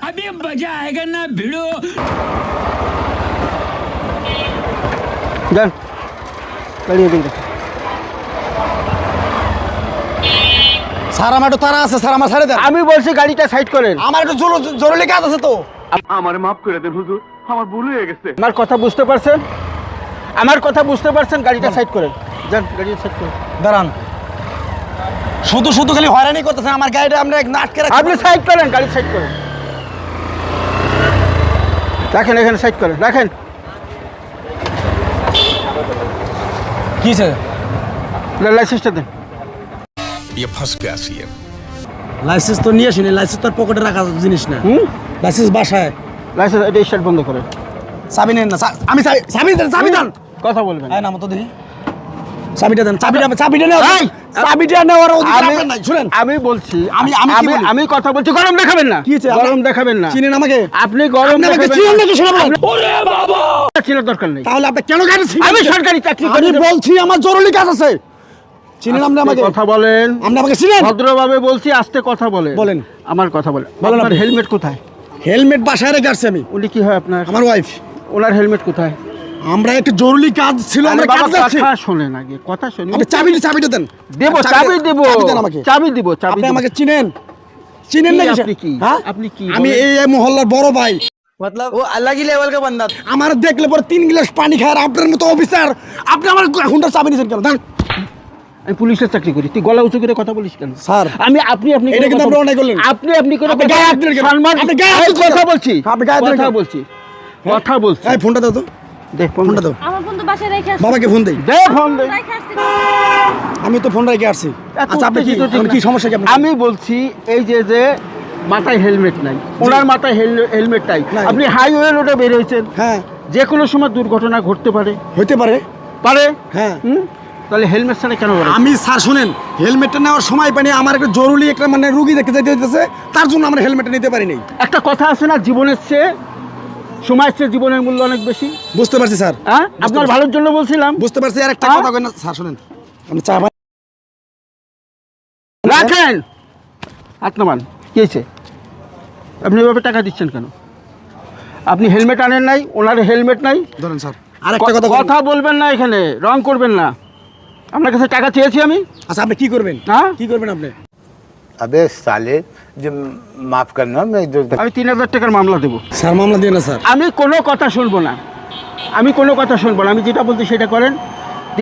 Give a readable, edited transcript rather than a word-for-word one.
अभी मजा आएगा ना भिड़ो। যান গাড়ি দিন। স্যার আমার একটু তারা আছে স্যার, আমার ছেড়ে দেন। আমি বলছি গাড়িটা সাইড করেন। আমার একটু জরুরি কাজ আছে তো। আমারে মাফ করে দেন হুজুর, আমার ভুল হয়ে গেছে। আমার কথা বুঝতে পারছেন? আমার কথা বুঝতে পারছেন? গাড়িটা সাইড করেন। যান গাড়ি সাইড করেন। দাঁড়ান, শুধু শুধু খালি হয়রানি করতেছেন আমার গাড়িটা। আমরা আটকে রাখছি। আপনি সাইড করেন, গাড়ি সাইড করেন। রাখেন এখানে, সাইড করেন, রাখেন। কি স্যার? লাইসেন্সটা দেন। লাইসেন্স তো নিয়ে আসিনি, লাইসেন্স তার পকেটে রাখা জিনিস না। লাইসেন্স বাসায়। লাইসেন্স এটা স্টার্ট বন্ধ করেন। চাবি নেন না। আমি চাবি দেন, চাবি দেন। কথা বলবেন। আয় নাম তো দেখি। চাবিটা দেন, চাবিটা নেও। চাবিটা নেওয়ার অধিকার আপনার নাই। শুনেন, আমি বলছি, আমি আমি কথা বলছি। গরম দেখাবেন না। কি হয়েছে? গরম দেখাবেন না। চিনেন আমাকে? আপনি গরম দেখাবেন না। চিনেন নাকি শুনে বলেন। ওরে বাবা, চিনার দরকার নেই। তাহলে আপনি কেন গাড়ি ছিলেন? আমি সরকারি চাকরি করি। আমি বলছি আমার জরুরি কাজ আছে। চিনেন আপনি আমাকে? কথা বলেন। আপনি আমাকে চিনেন? ভদ্রভাবে বলছি, আস্তে কথা বলেন। বলেন। আমার কথা বলেন। বলেন। আপনার হেলমেট কোথায়? হেলমেট বাসায় রেখে আসছি আমি। উনি কি হয় আপনার? আমার ওয়াইফ। ওনার হেলমেট কোথায়? আমরা একটু জরুরি কাজ ছিল, আমরা কাজ যাচ্ছি। কথা শুনেন আগে, কথা শুনুন। আপনি চাবিটা দেন। দেব, চাবি দেব। চাবি দেন আমাকে। চাবি দিব, চাবি। আপনি আমাকে চিনেন? চিনেন না? আপনি কি? হ্যাঁ, আপনি কি? আমি এই মহল্লার বড় ভাই। मतलब वो अलग ही लेवल का बंदा था। আমার দেখলে পরে 3 গ্লাস পানি খায়। আর আপনার মতো অফিসার, আপনি আমার হুন্ডার চাবি নিছেন কেন? দেন। আমি পুলিশের চাকরি করি। তুই গলা উঁচু করে কথা বলিস কেন? স্যার, আপনি এটা কিন্তু আপনি অন্যায় করলেন। আপনি করে আপনি গায়ে হাত দিলেন কেন? আপনি গায়ে হাত দিলেন কথা কেন? বলছি। আপনি গায়ে হাত দিলেন কথা কেন? বলছি। কথা বলছি। এই ফোনটা দাও তো। দে ফোনটা দাও। আমার ফোন তো বাসায় রেখে আসছি। বাবাকে ফোন দেই। দে ফোন দে। রেখে আসছি। আমি তো ফোন রেখে আসছি। আচ্ছা, আপনি কি কি সমস্যা কি আপনার? আমি বলছি এই যে মাথায় হেলমেট নাই, ওনার মাথায় হেলমেট নাই। নাই। আপনি হাইওয়ে রোডে বের হয়েছেন। হ্যাঁ, যে কোনো সময় দুর্ঘটনা ঘটতে পারে। হইতে পারে। পারে? হ্যাঁ। তাহলে হেলমেট ছাড়া কেন বেরোয়? আমি স্যার শুনেন, হেলমেটটা নেওয়ার সময় পাইনি। আমার একটা জরুরি একটা মানে রুগী দেখতে যেতে হইতেছে, তার জন্য আমরা হেলমেটটা নিতে পারিনি। একটা কথা আছে না, জীবনের চেয়ে সময়ের চেয়ে জীবনের মূল্য অনেক বেশি। বুঝতে পারছি স্যার। হ্যাঁ, আপনার ভালোর জন্য বলছিলাম। বুঝতে পারছি। আর একটা কথা কই না স্যার, শুনেন, আপনি চা রাখেন। হাত নামান। কি হয়েছে? আপনি এভাবে টাকা দিচ্ছেন কেন? আপনি হেলমেট আনেন নাই, ওনার হেলমেট নাই। ধরেন স্যার, আর একটা কথা বলবেন না, এখানে রং করবেন না। আপনার কাছে টাকা চেয়েছি আমি। আচ্ছা, আপনি কি করবেন? হ্যাঁ, কি করবেন আপনি? अबे साले जो माफ करना, मैं जो আমি 3000 টাকার মামলা দেবো। স্যার মামলা দিয়ে না স্যার। আমি কোনো কথা শুনবো না। আমি কোনো কথা শুনবো না। আমি যেটা বলছি সেটা করেন।